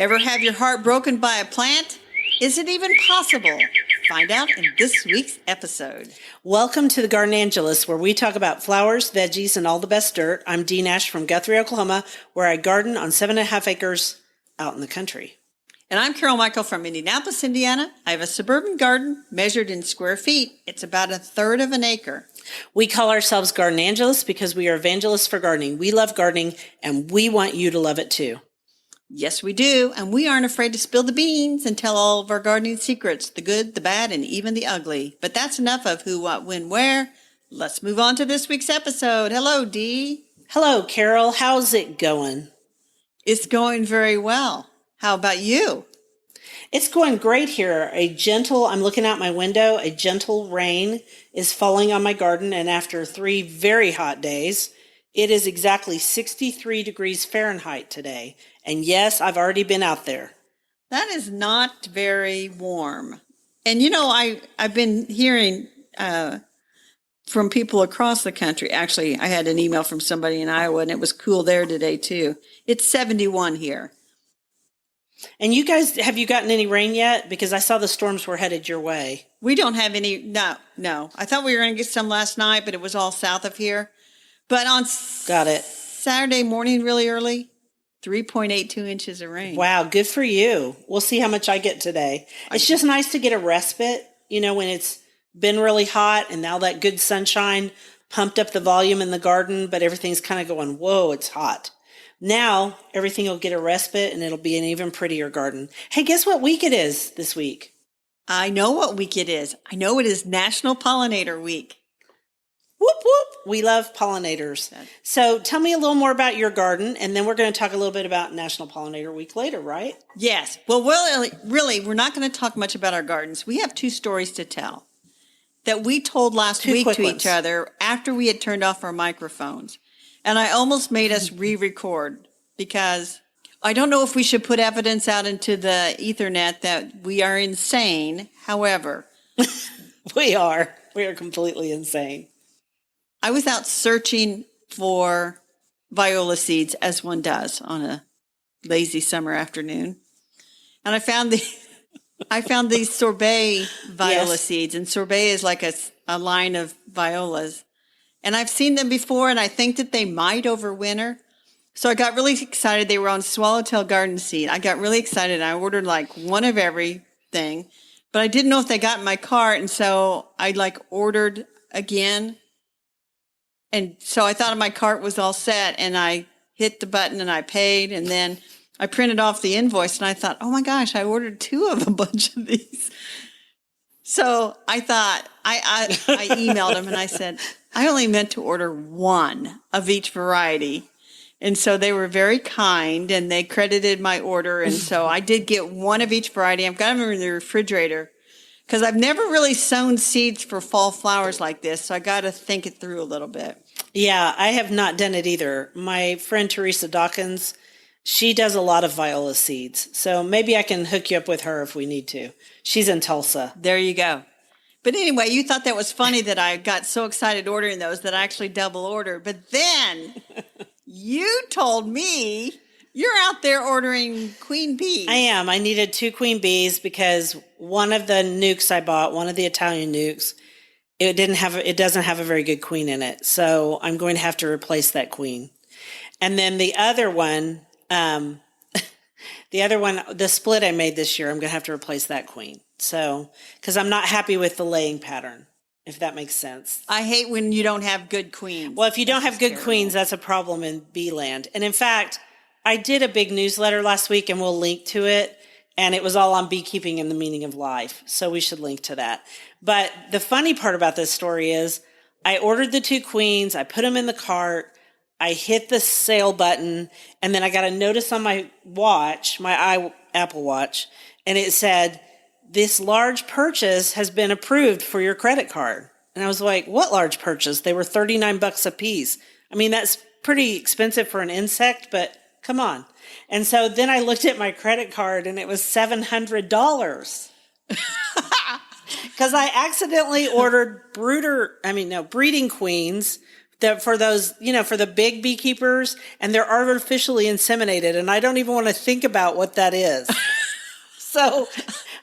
Ever have your heart broken by a plant? Is it even possible? Find out in this week's episode. Welcome to the Garden Angelicas, where we talk about flowers, veggies, and all the best dirt. I'm Dee Nash from Guthrie, Oklahoma, where I garden on 7.5 acres out in the country. And I'm Carol Michael from Indianapolis, Indiana. I have a suburban garden measured in square feet. It's about a third of an acre. We call ourselves Garden Angelicas because we are evangelists for gardening. We love gardening, and we want you to love it too. Yes, we do. And we aren't afraid to spill the beans and tell all of our gardening secrets, the good, the bad, and even the ugly. But that's enough of who, what, when, where. Let's move on to this week's episode. Hello, Dee. Hello, Carol. How's it going? It's going very well. How about you? It's going great here. I'm looking out my window, a gentle rain is falling on my garden, and after 3 very hot days, it is exactly 63 degrees Fahrenheit today. And yes, I've already been out there. That is not very warm. And you know, I've been hearing from people across the country. Actually, I had an email from somebody in Iowa, and it was cool there today too. It's 71 here. And you guys, have you gotten any rain yet? Because I saw the storms were headed your way. We don't have any. No. I thought we were going to get some last night, but it was all south of here. But on Got it. Saturday morning, really early, 3.82 inches of rain. Wow, good for you. We'll see how much I get today. It's just nice to get a respite, when it's been really hot and now that good sunshine pumped up the volume in the garden, but everything's kind of going, whoa, it's hot. Now everything will get a respite and it'll be an even prettier garden. Hey, guess what week it is this week? I know what week it is. I know it is National Pollinator Week. Whoop, whoop. We love pollinators. So tell me a little more about your garden, and then we're going to talk a little bit about National Pollinator Week later, right? Yes. Well, really, we're not going to talk much about our gardens. We have 2 stories to tell that we told last week to each other after we had turned off our microphones. And I almost made us re-record because I don't know if we should put evidence out into the Ethernet that we are insane. However, we are completely insane. I was out searching for viola seeds, as one does on a lazy summer afternoon. And I found these sorbet viola seeds. And sorbet is like a line of violas. And I've seen them before, and I think that they might overwinter. So I got really excited. They were on Swallowtail Garden Seed. I got really excited. I ordered like one of everything. But I didn't know if they got in my cart. And so I ordered again. And so I thought my cart was all set, and I hit the button and I paid, and then I printed off the invoice, and I thought, oh my gosh, I ordered 2 of a bunch of these. So I thought, I emailed them and I said, I only meant to order 1 of each variety. And so they were very kind, and they credited my order. And so I did get 1 of each variety. I've got them in the refrigerator because I've never really sown seeds for fall flowers like this. So I got to think it through a little bit. Yeah, I have not done it either. My friend Teresa Dawkins, she does a lot of viola seeds. So maybe I can hook you up with her if we need to. She's in Tulsa. There you go. But anyway, you thought that was funny that I got so excited ordering those that I actually double ordered. But then you told me you're out there ordering queen bees. I am. I needed 2 queen bees because one of the nukes I bought, one of the Italian nukes, it doesn't have a very good queen in it. So I'm going to have to replace that queen. And then the other one, the split I made this year, I'm going to have to replace that queen. So, because I'm not happy with the laying pattern, if that makes sense. I hate when you don't have good queens. Well, if you don't have good queens, that's a problem in bee land. And in fact, I did a big newsletter last week, and we'll link to it. And it was all on beekeeping and the meaning of life. So we should link to that. But the funny part about this story is I ordered the 2 queens. I put them in the cart. I hit the sale button. And then I got a notice on my watch, my Apple Watch. And it said, this large purchase has been approved for your credit card. And I was like, what large purchase? They were $39 a piece. I mean, that's pretty expensive for an insect, but come on. And so then I looked at my credit card and it was $700 because I accidentally ordered breeding queens For those, for the big beekeepers, and they're artificially inseminated. And I don't even want to think about what that is. So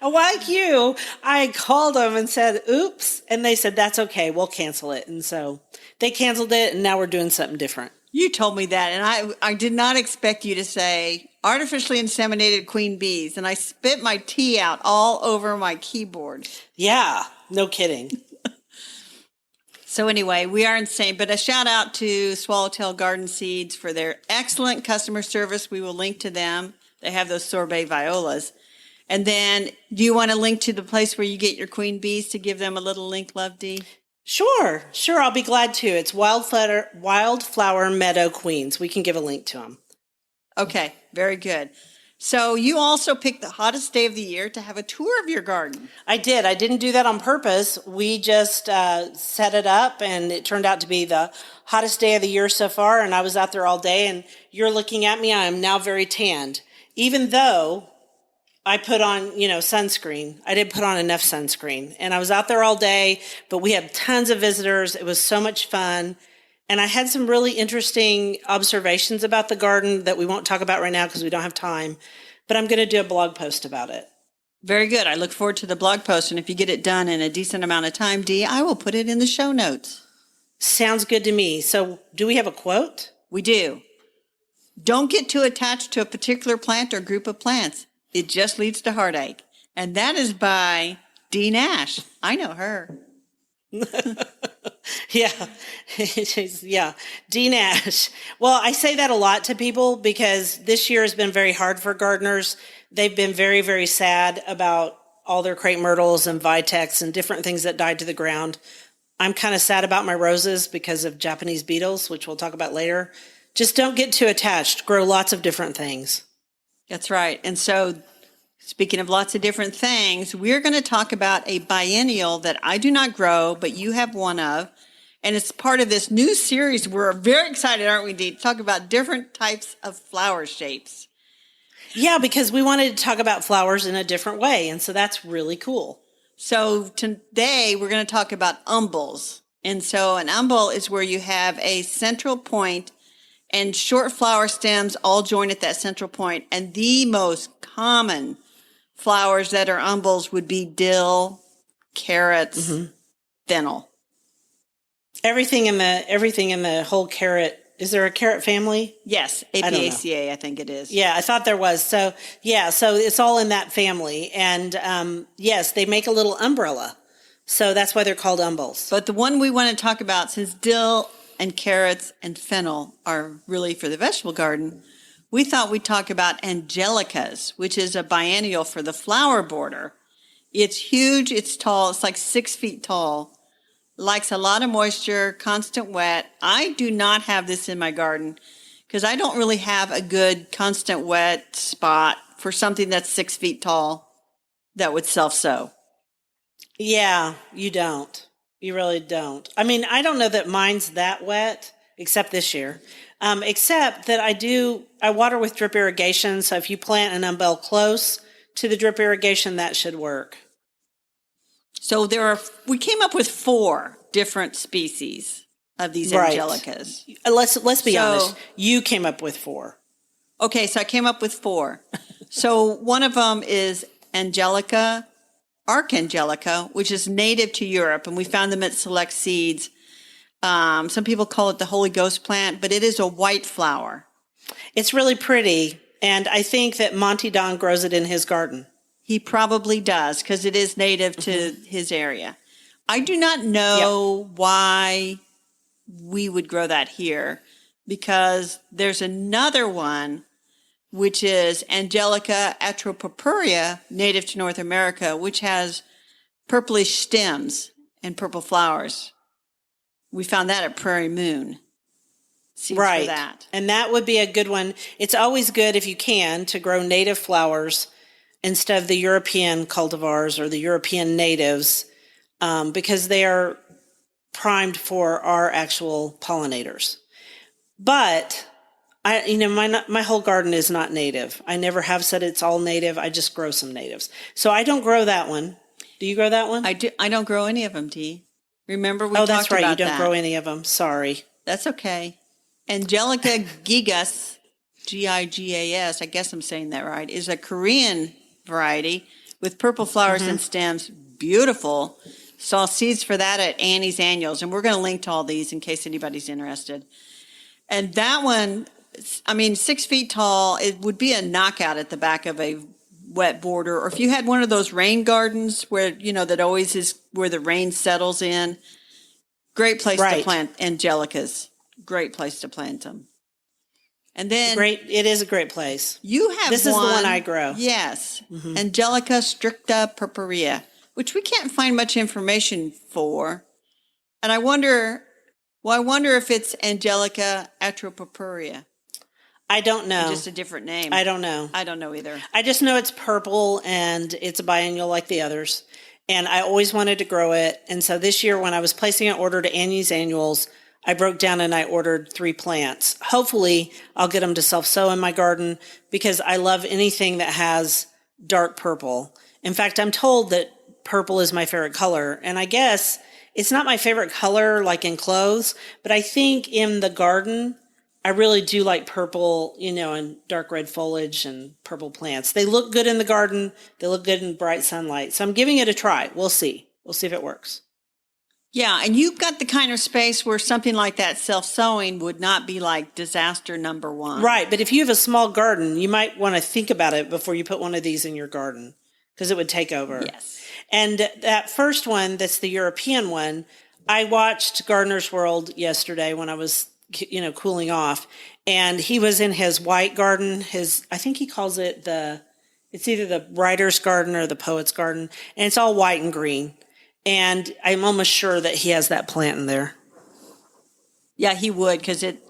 like you, I called them and said, oops. And they said, that's okay. We'll cancel it. And so they canceled it. And now we're doing something different. You told me that. And I did not expect you to say artificially inseminated queen bees. And I spit my tea out all over my keyboard. Yeah, no kidding. So anyway, we are insane. But a shout out to Swallowtail Garden Seeds for their excellent customer service. We will link to them. They have those sorbet violas. And then do you want to link to the place where you get your queen bees to give them a little link, Love Dee? Sure. I'll be glad to. It's Wildflower Meadow Queens. We can give a link to them. Okay, very good. So you also picked the hottest day of the year to have a tour of your garden. I did. I didn't do that on purpose. We just set it up, and it turned out to be the hottest day of the year so far. And I was out there all day, and you're looking at me. I am now very tanned. Even though I put on, sunscreen. I didn't put on enough sunscreen. And I was out there all day, but we had tons of visitors. It was so much fun. And I had some really interesting observations about the garden that we won't talk about right now because we don't have time. But I'm going to do a blog post about it. Very good. I look forward to the blog post. And if you get it done in a decent amount of time, Dee, I will put it in the show notes. Sounds good to me. So do we have a quote? We do. Don't get too attached to a particular plant or group of plants. It just leads to heartache. And that is by Dee Nash. I know her. Yeah. Yeah. Dee Nash. Well, I say that a lot to people because this year has been very hard for gardeners. They've been very, very sad about all their crepe myrtles and vitex and different things that died to the ground. I'm kind of sad about my roses because of Japanese beetles, which we'll talk about later. Just don't get too attached. Grow lots of different things. That's right. And so, speaking of lots of different things, we're going to talk about a biennial that I do not grow, but you have one of. And it's part of this new series. We're very excited, aren't we, Dee, to talk about different types of flower shapes. Yeah, because we wanted to talk about flowers in a different way. And so that's really cool. So today we're going to talk about umbels. And so an umbel is where you have a central point and short flower stems all join at that central point. And the most common flowers that are umbels would be dill, carrots, fennel. Everything in the whole carrot. Is there a carrot family? Yes, Apiaceae, I think it is. Yeah, I thought there was. So it's all in that family. And yes, they make a little umbrella. So that's why they're called umbels. But the one we want to talk about, since dill and carrots and fennel are really for the vegetable garden, we thought we'd talk about Angelicas, which is a biennial for the flower border. It's huge, it's tall, it's like 6 feet tall, likes a lot of moisture, constant wet. I do not have this in my garden because I don't really have a good constant wet spot for something that's 6 feet tall that would self-sow. Yeah, you don't. You really don't. I mean, I don't know that mine's that wet, except this year. Except that I water with drip irrigation. So if you plant an umbel close to the drip irrigation, that should work. So we came up with 4 different species of these Angelicas. Let's be honest. You came up with 4. Okay, so I came up with 4. So one of them is Archangelica, which is native to Europe, and we found them at Select Seeds. Some people call it the Holy Ghost plant, but it is a white flower. It's really pretty, and I think that Monty Don grows it in his garden. He probably does, because it is native to his area. I do not know why we would grow that here, because there's another one, which is Angelica atropurpurea, native to North America, which has purplish stems and purple flowers. We found that at Prairie Moon. Right. For that. And that would be a good one. It's always good, if you can, to grow native flowers instead of the European cultivars or the European natives, because they are primed for our actual pollinators. But my whole garden is not native. I never have said it's all native. I just grow some natives. So I don't grow that one. Do you grow that one? I do. I don't grow any of them, Dee. Remember we talked about that. Oh, that's right. You don't grow any of them. Sorry. That's okay. Angelica gigas, Gigas, I guess I'm saying that right, is a Korean variety with purple flowers and stems. Beautiful. Saw seeds for that at Annie's Annuals, and we're going to link to all these in case anybody's interested. And that one, I mean, 6 feet tall, it would be a knockout at the back of a wet border. Or if you had one of those rain gardens where, that always is where the rain settles in, great place to plant Angelicas. Great place to plant them. And then it is a great place. You have this is the one I grow. Yes. Angelica stricta purpurea, which we can't find much information for. And I wonder if it's Angelica atropurpurea. I don't know. Just a different name. I don't know. I don't know either. I just know it's purple and it's a biennial like the others. And I always wanted to grow it. And so this year when I was placing an order to Annie's Annuals, I broke down and I ordered 3 plants. Hopefully I'll get them to self-sow in my garden because I love anything that has dark purple. In fact, I'm told that purple is my favorite color. And I guess it's not my favorite color like in clothes, but I think in the garden, I really do like purple, and dark red foliage and purple plants. They look good in the garden. They look good in bright sunlight. So I'm giving it a try. We'll see. We'll see if it works. Yeah, and you've got the kind of space where something like that self-sowing would not be like disaster number 1. Right, but if you have a small garden, you might want to think about it before you put one of these in your garden because it would take over. Yes. And that first one, that's the European one, I watched Gardener's World yesterday when I was, cooling off, and he was in his white garden, I think he calls it it's either the writer's garden or the poet's garden, and it's all white and green. And I'm almost sure that he has that plant in there. Yeah, he would because it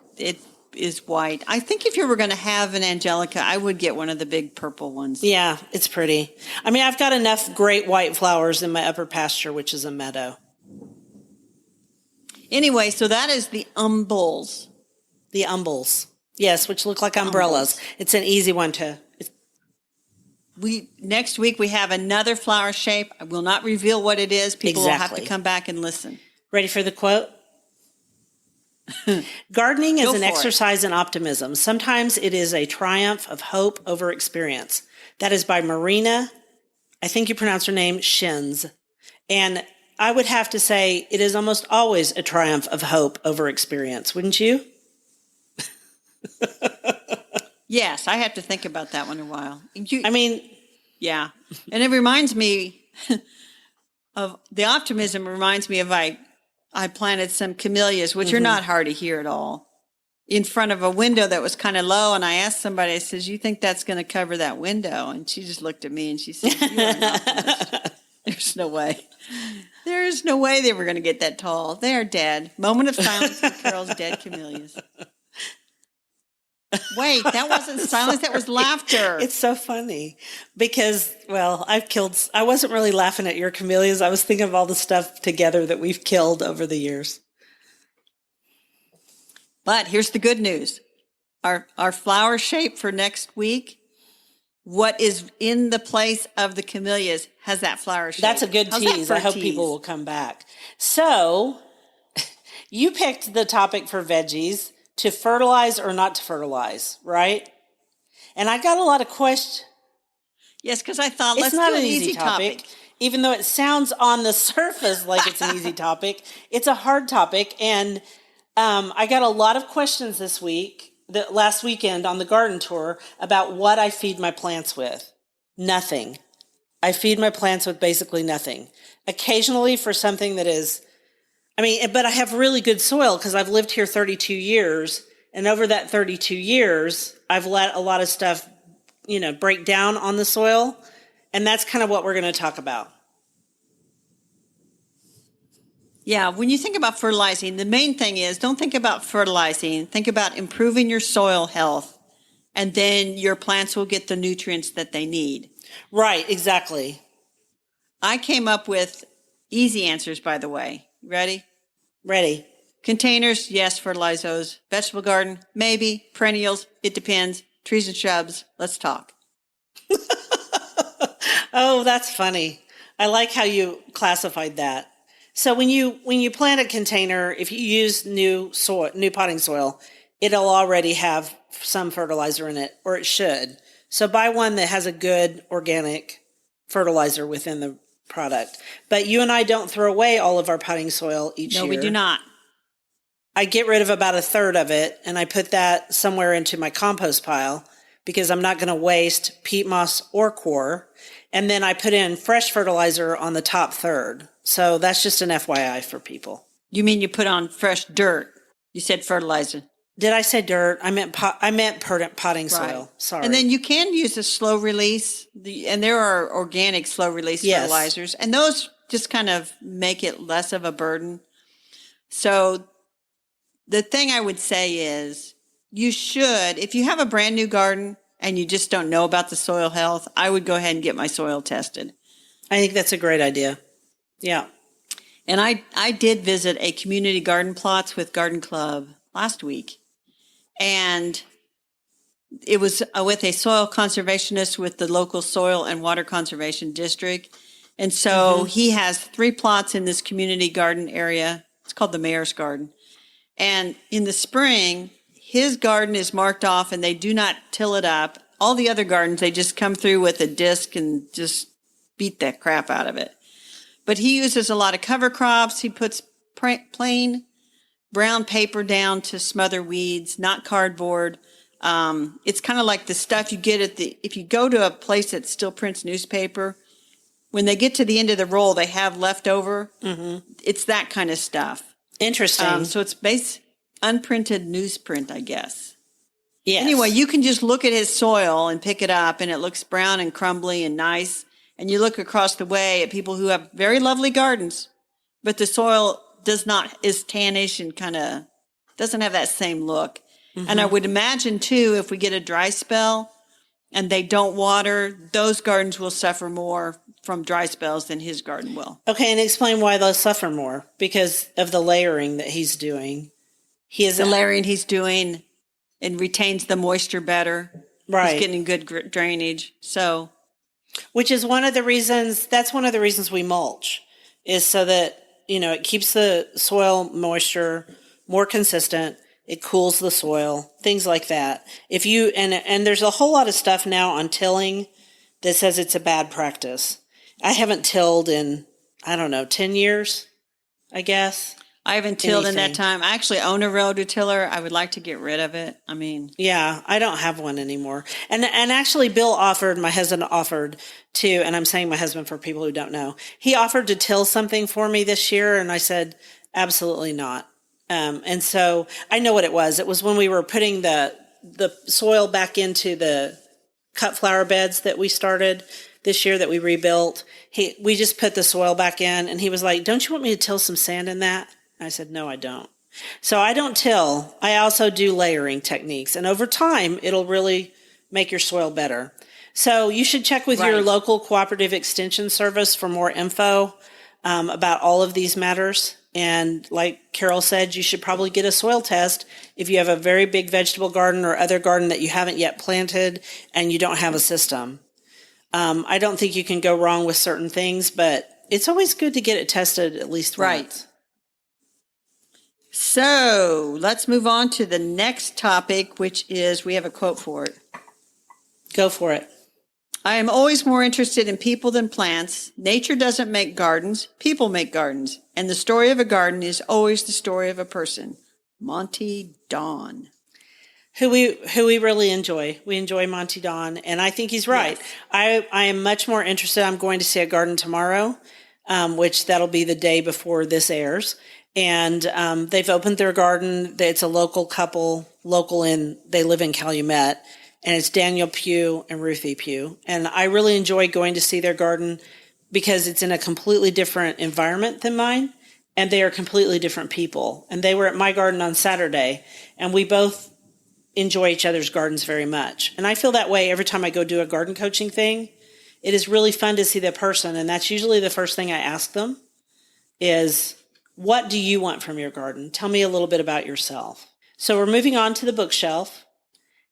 is white. I think if you were going to have an Angelica, I would get one of the big purple ones. Yeah, it's pretty. I mean, I've got enough great white flowers in my upper pasture, which is a meadow. Anyway, so that is the umbels. The umbels. Yes, which look like umbrellas. It's an easy one to... Next week we have another flower shape. I will not reveal what it is. People will have to come back and listen. Ready for the quote? Gardening is an exercise in optimism. Sometimes it is a triumph of hope over experience. That is by Marina, I think you pronounce her name, Shins. And I would have to say it is almost always a triumph of hope over experience, wouldn't you? Yes, I have to think about that one a while. Yeah. And it reminds me of the optimism reminds me of I planted some camellias, which are not hard to hear at all, in front of a window that was kind of low. And I asked somebody, I says, you think that's going to cover that window? And she just looked at me and she said, you are an optimist. There's no way. There's no way they were going to get that tall. They are dead. Moment of silence for Carol's dead camellias. Wait, that wasn't silence. That was laughter. It's so funny because, I wasn't really laughing at your camellias. I was thinking of all the stuff together that we've killed over the years. But here's the good news. Our flower shape for next week, what is in the place of the camellias has that flower shape. That's a good tease. I hope people will come back. So you picked the topic for veggies. To fertilize or not to fertilize, right? And I got a lot of questions. Yes, because I thought, let's do an easy topic. Even though it sounds on the surface like it's an easy topic, it's a hard topic. And I got a lot of questions last weekend on the garden tour about what I feed my plants with. Nothing. I feed my plants with basically nothing. Occasionally for something that is... but I have really good soil because I've lived here 32 years. And over that 32 years, I've let a lot of stuff, break down on the soil. And that's kind of what we're going to talk about. Yeah, when you think about fertilizing, the main thing is don't think about fertilizing. Think about improving your soil health. And then your plants will get the nutrients that they need. Right, exactly. I came up with easy answers, by the way. Ready? Ready. Containers, yes, fertilize those. Vegetable garden, maybe. Perennials, it depends. Trees and shrubs, let's talk. Oh, that's funny. I like how you classified that. So when you plant a container, if you use new potting soil, it'll already have some fertilizer in it, or it should. So buy one that has a good organic fertilizer within the product. But you and I don't throw away all of our potting soil each year. No, we do not. I get rid of about a third of it, and I put that somewhere into my compost pile because I'm not going to waste peat moss or coir. And then I put in fresh fertilizer on the top third. So that's just an FYI for people. You mean you put on fresh dirt? You said fertilizer. Did I say dirt? I meant potting soil. Right. Sorry. And then you can use a slow release, and there are organic slow release fertilizers, and those just kind of make it less of a burden. So the thing I would say is you should, if you have a brand new garden and you just don't know about the soil health, I would go ahead and get my soil tested. I think that's a great idea. Yeah. And I did visit a community garden plots with Garden Club last week. And it was with a soil conservationist with the local soil and water conservation district. And so he has 3 plots in this community garden area. It's called the Mayor's Garden. And in the spring, his garden is marked off and they do not till it up. All the other gardens, they just come through with a disc and just beat the crap out of it. But he uses a lot of cover crops. He puts plain brown paper down to smother weeds, not cardboard. It's kind of like the stuff you get if you go to a place that still prints newspaper, when they get to the end of the roll, they have leftover. It's that kind of stuff. Interesting. So it's unprinted newsprint, I guess. Yes. Anyway, you can just look at his soil and pick it up, and it looks brown and crumbly and nice. And you look across the way at people who have very lovely gardens, but the soil is tannish and kind of doesn't have that same look. And I would imagine too, if we get a dry spell and they don't water, those gardens will suffer more from dry spells than his garden will. Okay, and explain why they'll suffer more. Because of the layering that he's doing. The layering he's doing, it retains the moisture better. Right. He's getting good drainage. So, which is one of the reasons we mulch, is so that, it keeps the soil moisture more consistent. It cools the soil, things like that. And there's a whole lot of stuff now on tilling that says it's a bad practice. I haven't tilled in, 10 years, I guess. I haven't tilled in that time. I actually own a rototiller. I would like to get rid of it. Yeah, I don't have one anymore. And actually my husband offered to, and I'm saying my husband for people who don't know, he offered to till something for me this year. And I said, absolutely not. And so I know what it was. It was when we were putting the soil back into the cut flower beds that we started this year that we rebuilt. We just put the soil back in and he was like, don't you want me to till some sand in that? I said, no, I don't. So I don't till. I also do layering techniques. And over time, it'll really make your soil better. So you should check with your local cooperative extension service for more info about all of these matters. And like Carol said, you should probably get a soil test if you have a very big vegetable garden or other garden that you haven't yet planted and you don't have a system. I don't think you can go wrong with certain things, but it's always good to get it tested at least once. So let's move on to the next topic, which is, we have a quote for it. Go for it. I am always more interested in people than plants. Nature doesn't make gardens, people make gardens. And the story of a garden is always the story of a person. Monty Don. Who we really enjoy. We enjoy Monty Don, and I think he's right. Yes. I am much more interested. I'm going to see a garden tomorrow, which that'll be the day before this airs. And they've opened their garden. It's a local couple, they live in Calumet, and it's Daniel Pugh and Ruthie Pugh. And I really enjoy going to see their garden because it's in a completely different environment than mine, and they are completely different people. And they were at my garden on Saturday, and we both enjoy each other's gardens very much. And I feel that way every time I go do a garden coaching thing. It is really fun to see the person, and that's usually the first thing I ask them is, what do you want from your garden? Tell me a little bit about yourself. So we're moving on to the bookshelf.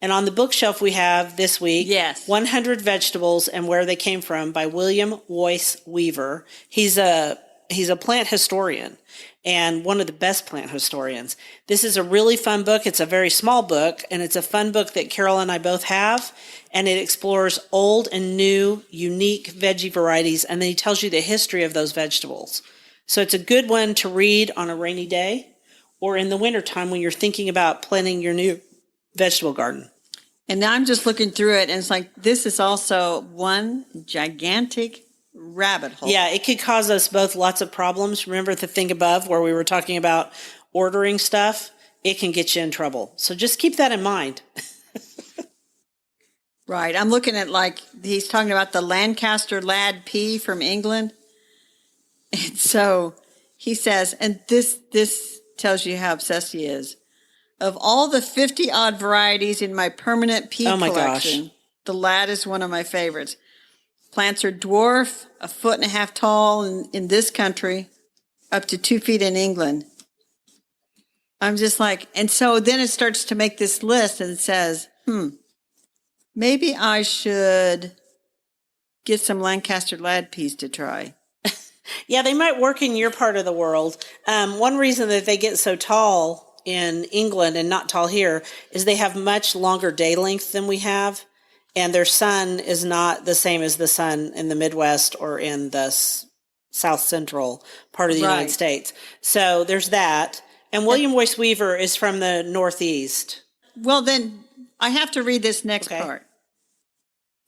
And on the bookshelf we have this week, 100 Vegetables and Where They Came From by William Woyce Weaver. He's a he's a plant historian and one of the best plant historians. This is a really fun book. It's a very small book, and it's a fun book that Carol and I both have, and it explores old and new, unique veggie varieties, and then he tells you the history of those vegetables. So it's a good one to read on a rainy day or in the wintertime when you're thinking about planting your new vegetable garden. And now I'm just looking through it, and it's like, this is also one gigantic rabbit hole. Yeah, it could cause us both lots of problems. Remember the thing above where we were talking about ordering stuff? It can get you in trouble. So just keep that in mind. Right. I'm looking at, like, he's talking about the Lancaster Lad pea from England. And so he says, and this tells you how obsessed he is. Of all the 50-odd varieties in my permanent pea collection, the Lad is one of my favorites. Plants are dwarf, 1.5 feet tall in this country, up to 2 feet in England. I'm just like, and so then it starts to make this list and it says, maybe I should get some Lancaster Lad peas to try. Yeah, they might work in your part of the world. One reason that they get so tall in England and not tall here is they have much longer day length than we have, and their sun is not the same as the sun in the Midwest or in the South Central part of the United States. So there's that. And William Boyce Weaver is from the Northeast. Well, then I have to read this next part.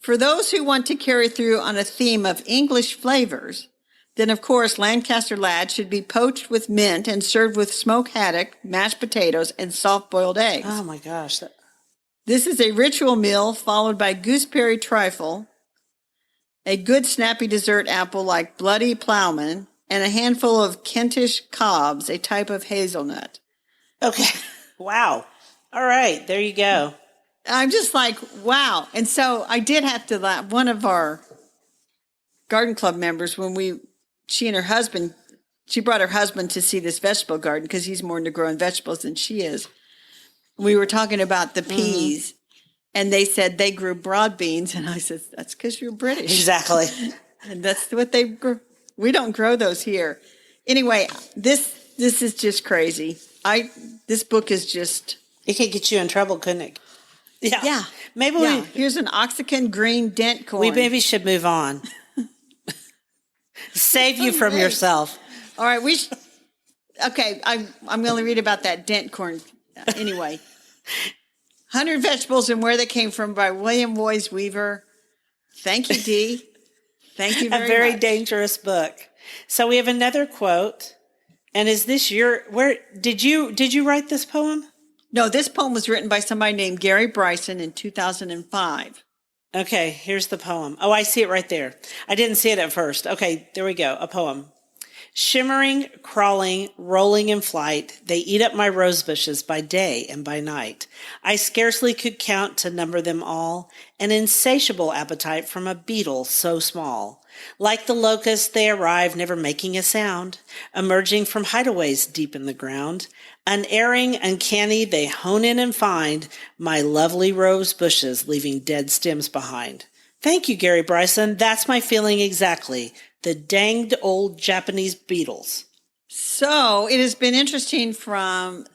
For those who want to carry through on a theme of English flavors, then, of course, Lancaster Lad should be poached with mint and served with smoked haddock, mashed potatoes, and soft-boiled eggs. Oh, my gosh. This is a ritual meal followed by gooseberry trifle, a good snappy dessert apple like Bloody Plowman, and a handful of Kentish cobs, a type of hazelnut. Okay. Wow. All right. There you go. I'm just like, wow. And so I did have to laugh. One of our garden club members, she and her husband, she brought her husband to see this vegetable garden because he's more into growing vegetables than she is. We were talking about the peas, and they said they grew broad beans, and I said, that's because you're British. Exactly. And that's what they grew. We don't grow those here. Anyway, this is just crazy. This book is just... It could get you in trouble, couldn't it? Yeah. Yeah. Maybe Here's an Oxygen green dent corn. We maybe should move on. Save you from yourself. All right, okay, I'm going to read about that dent corn anyway. 100 Vegetables and Where They Came From by William Boyce Weaver. Thank you, Dee. Thank you very much. A very dangerous book. So we have another quote. And is this did you write this poem? No, this poem was written by somebody named Gary Bryson in 2005. Okay, here's the poem. Oh, I see it right there. I didn't see it at first. Okay, there we go. A poem. Shimmering, crawling, rolling in flight, they eat up my rose bushes by day and by night. I scarcely could count to number them all, an insatiable appetite from a beetle so small. Like the locust, they arrive, never making a sound, emerging from hideaways deep in the ground. Unerring, uncanny, they hone in and find my lovely rose bushes, leaving dead stems behind. Thank you, Gary Bryson. That's my feeling exactly. The danged old Japanese beetles. So it has been interesting from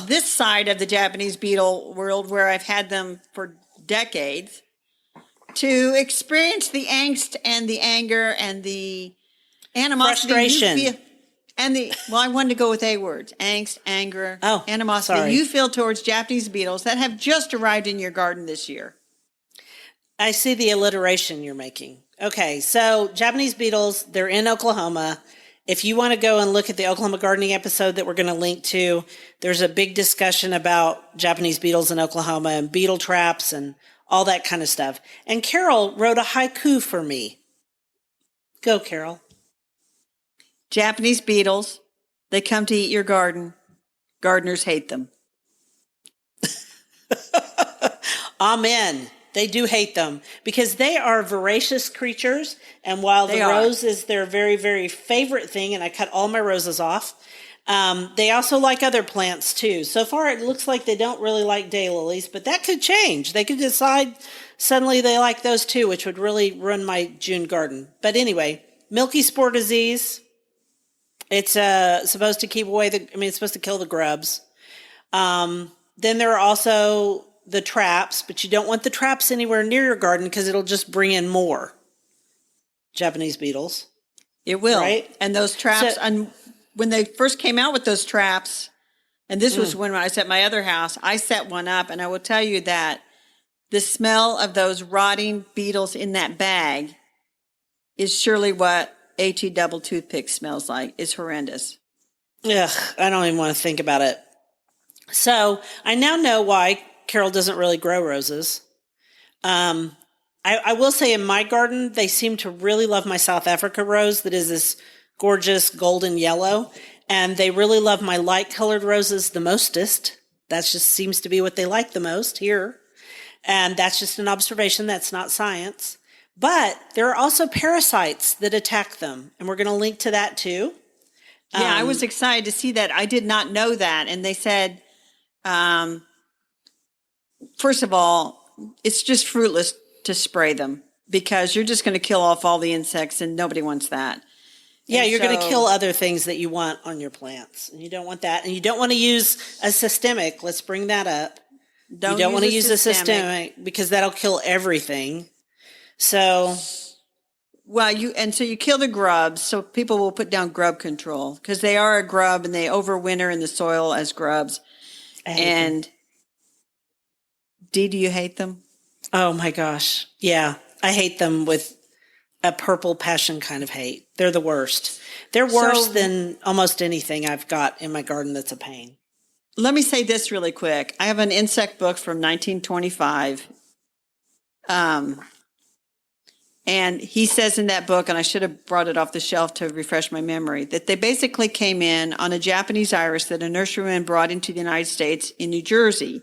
this side of the Japanese beetle world, where I've had them for decades, to experience the angst and the anger and the animosity. Frustration. I wanted to go with A words: angst, anger, animosity. Sorry. You feel towards Japanese beetles that have just arrived in your garden this year. I see the alliteration you're making. Okay, so Japanese beetles, they're in Oklahoma. If you want to go and look at the Oklahoma gardening episode that we're going to link to, there's a big discussion about Japanese beetles in Oklahoma and beetle traps and all that kind of stuff. And Carol wrote a haiku for me. Go, Carol. Japanese beetles, they come to eat your garden. Gardeners hate them. Amen. They do hate them because they are voracious creatures. And while the rose is their very, very favorite thing, and I cut all my roses off, they also like other plants too. So far, it looks like they don't really like daylilies, but that could change. They could decide suddenly they like those too, which would really ruin my June garden. But anyway, milky spore disease, It's supposed to keep away it's supposed to kill the grubs. Then there are also the traps, but you don't want the traps anywhere near your garden because it'll just bring in more Japanese beetles. It will. Right? And those traps, So- and when they first came out with those traps, and this was when I was at my other house, I set one up, and I will tell you that the smell of those rotting beetles in that bag is surely what AT double toothpick smells like. It's horrendous. Ugh, I don't even want to think about it. So I now know why Carol doesn't really grow roses. I will say in my garden, they seem to really love my South Africa rose that is this gorgeous golden yellow. And they really love my light colored roses the mostest. That just seems to be what they like the most here. And that's just an observation. That's not science. But there are also parasites that attack them. And we're going to link to that too. Yeah, I was excited to see that. I did not know that. And they said, first of all, it's just fruitless to spray them because you're just going to kill off all the insects and nobody wants that. Yeah, And you're going to so- kill other things that you want on your plants. And you don't want that. And you don't want to use a systemic. Let's bring that up. You don't want to use a systemic because that'll kill everything. So, Well, you kill the grubs, so people will put down grub control because they are a grub and they overwinter in the soil as grubs. I hate them. And Dee, do you hate them? Oh my gosh. Yeah. I hate them with a purple passion kind of hate. They're the worst. They're worse than almost anything I've got in my garden that's a pain. Let me say this really quick. I have an insect book from 1925. And he says in that book, and I should have brought it off the shelf to refresh my memory, that they basically came in on a Japanese iris that a nurseryman brought into the United States in New Jersey.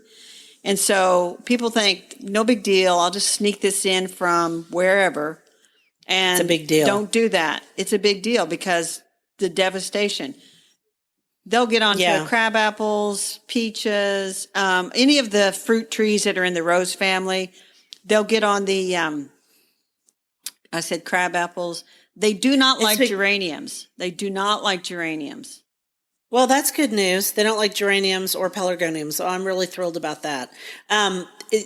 And so people think, no big deal, I'll just sneak this in from wherever. And It's a big deal. Don't do that. It's a big deal because the devastation. They'll get onto Yeah. crab apples, peaches, any of the fruit trees that are in the rose family. They'll get on the, I said crab apples. They do not like geraniums. They do not like geraniums. Well, that's good news. They don't like geraniums or pelargoniums, so I'm really thrilled about that.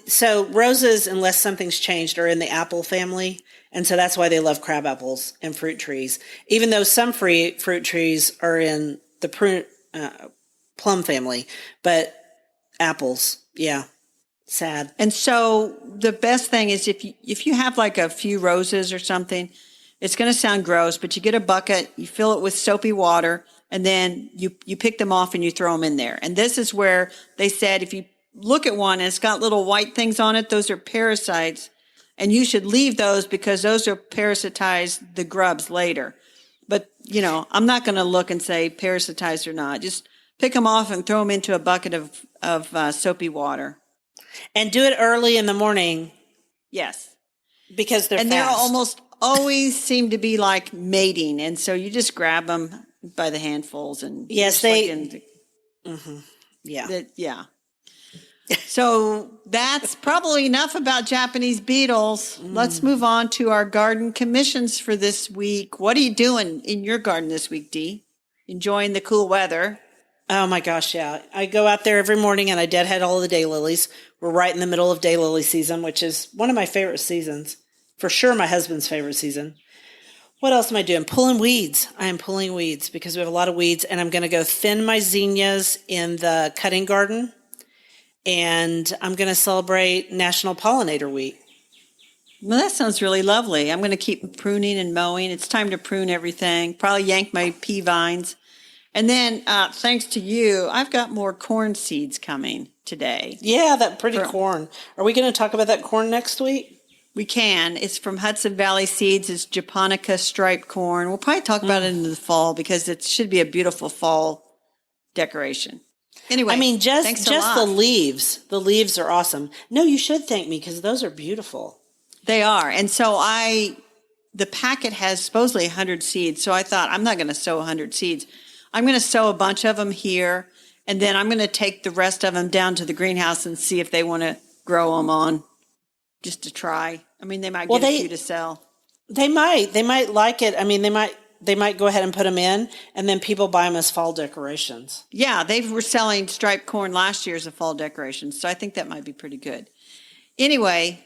So roses, unless something's changed, are in the apple family, and so that's why they love crab apples and fruit trees. Even though some fruit trees are in the plum family, but apples, yeah, sad. And so the best thing is if you have like a few roses or something, it's going to sound gross, but you get a bucket, you fill it with soapy water, and then you pick them off and you throw them in there. And this is where they said if you look at one and it's got little white things on it, those are parasites, and you should leave those because those are parasitize the grubs later. But, I'm not going to look and say parasitized or not. Just pick them off and throw them into a bucket of soapy water. And do it early in the morning Yes. because they're And fast. they almost always seem to be like mating. And so you just grab them by the handfuls. And Yes, just yeah. yeah. So that's probably enough about Japanese beetles. Let's move on to our garden commissions for this week. What are you doing in your garden this week, Dee? Enjoying the cool weather. Oh my gosh, yeah. I go out there every morning and I deadhead all the daylilies. We're right in the middle of daylily season, which is one of my favorite seasons. For sure my husband's favorite season. What else am I doing? Pulling weeds. I am pulling weeds because we have a lot of weeds, and I'm going to go thin my zinnias in the cutting garden. And I'm going to celebrate National Pollinator Week. Well, that sounds really lovely. I'm going to keep pruning and mowing. It's time to prune everything. Probably yank my pea vines. And then, thanks to you, I've got more corn seeds coming today. Yeah, that pretty corn. Are we going to talk about that corn next week? We can. It's from Hudson Valley Seeds. It's Japonica striped corn. We'll probably talk about it in the fall because it should be a beautiful fall decoration. Anyway, I mean, just thanks a lot. the leaves. The leaves are awesome. No, you should thank me because those are beautiful. They are. And so the packet has supposedly 100 seeds. So I thought, I'm not going to sow 100 seeds. I'm going to sow a bunch of them here. And then I'm going to take the rest of them down to the greenhouse and see if they want to grow them on just to try. I mean, they might get a few to sell. They might like it. I mean, they might go ahead and put them in, and then people buy them as fall decorations. Yeah, they were selling striped corn last year as a fall decoration, so I think that might be pretty good. Anyway,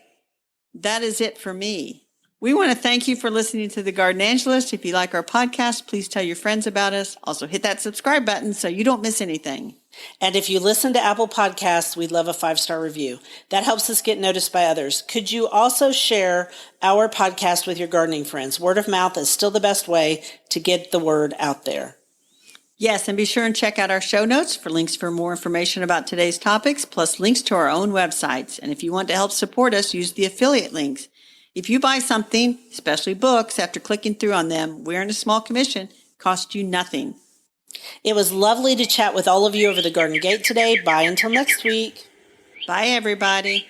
that is it for me. We want to thank you for listening to The Garden Angelist. If you like our podcast, please tell your friends about us. Also, hit that subscribe button so you don't miss anything. And if you listen to Apple Podcasts, we'd love a 5-star review. That helps us get noticed by others. Could you also share our podcast with your gardening friends? Word of mouth is still the best way to get the word out there. Yes, and be sure and check out our show notes for links for more information about today's topics, plus links to our own websites. And if you want to help support us, use the affiliate links. If you buy something, especially books, after clicking through on them, we earn a small commission. Cost you nothing. It was lovely to chat with all of you over the Garden Gate today. Bye until next week. Bye, everybody.